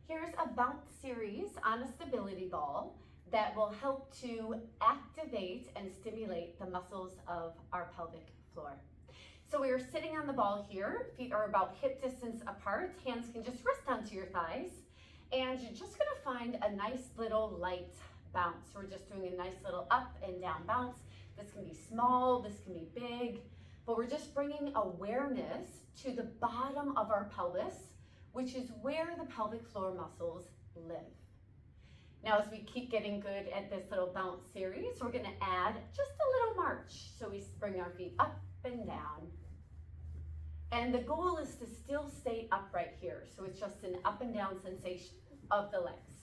Here's a bounce series on a stability ball that will help to activate and stimulate the muscles of our pelvic floor. So we are sitting on the ball here, feet are about hip distance apart, hands can just rest onto your thighs, and you're just gonna find a nice little light bounce. We're just doing a nice little up and down bounce. This can be small, this can be big, but we're just bringing awareness to the bottom of our pelvis, which is where the pelvic floor muscles live. Now, as we keep getting good at this little bounce series, we're gonna add just a little march. So we bring our feet up and down. And the goal is to still stay upright here. So it's just an up and down sensation of the legs.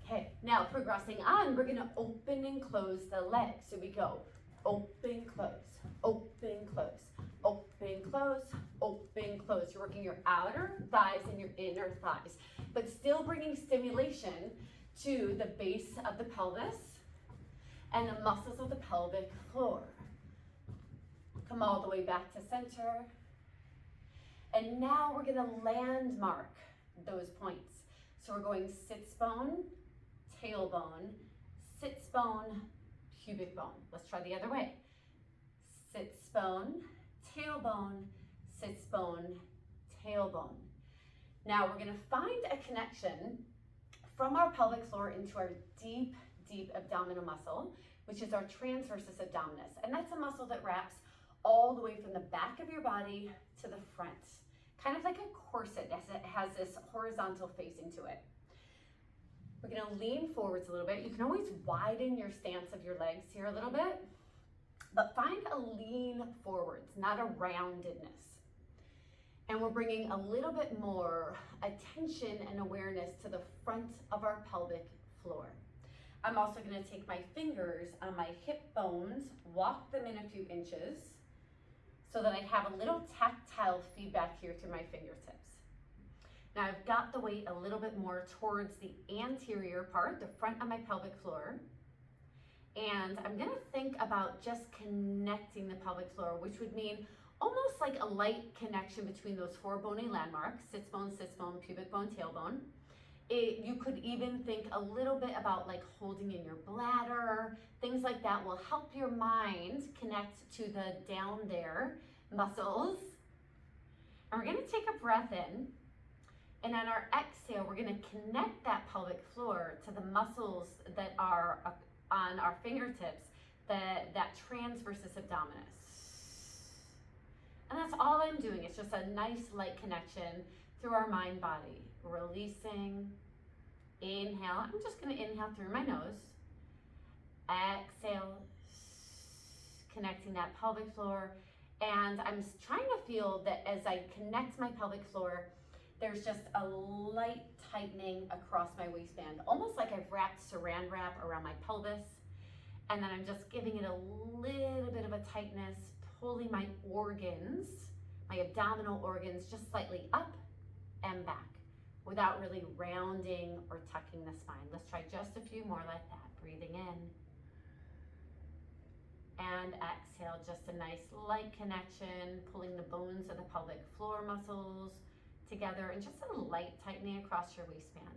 Okay, now progressing on, we're gonna open and close the legs. So we go open, close, open, close, open, close, open, close. You're working your outer thighs and your inner thighs, but still bringing stimulation to the base of the pelvis and the muscles of the pelvic floor. Come all the way back to center. And now we're gonna landmark those points. So we're going sits bone, tailbone, sits bone, pubic bone. Let's try the other way. Sits bone, tailbone, sits bone, tailbone. Now we're gonna find a connection from our pelvic floor into our deep, deep abdominal muscle, which is our transversus abdominis. And that's a muscle that wraps all the way from the back of your body to the front. Kind of like a corset as it has this horizontal facing to it. We're gonna lean forwards a little bit. You can always widen your stance of your legs here a little bit, but find a lean forwards, not a roundedness. And we're bringing a little bit more attention and awareness to the front of our pelvic floor. I'm also gonna take my fingers on my hip bones, walk them in a few inches so that I have a little tactile feedback here through my fingertips. Now I've got the weight a little bit more towards the anterior part, the front of my pelvic floor. And I'm gonna think about just connecting the pelvic floor, which would mean almost like a light connection between those four bony landmarks, sits bone, pubic bone, tailbone. You could even think a little bit about like holding in your bladder. Things like that will help your mind connect to the down there muscles. And we're gonna take a breath in. And on our exhale, we're gonna connect that pelvic floor to the muscles that are on our fingertips, that transversus abdominis. And that's all I'm doing. It's just a nice light connection through our mind body. Releasing, inhale. I'm just gonna inhale through my nose. Exhale, connecting that pelvic floor. And I'm trying to feel that as I connect my pelvic floor, there's just a light tightening across my waistband, almost like I've wrapped saran wrap around my pelvis. And then I'm just giving it a little bit of a tightness, pulling my organs, my abdominal organs, just slightly up and back without really rounding or tucking the spine. Let's try just a few more like that. Breathing in and exhale, just a nice light connection, pulling the bones of the pelvic floor muscles together and just a light tightening across your waistbands.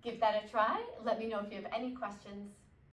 Give that a try. Let me know if you have any questions.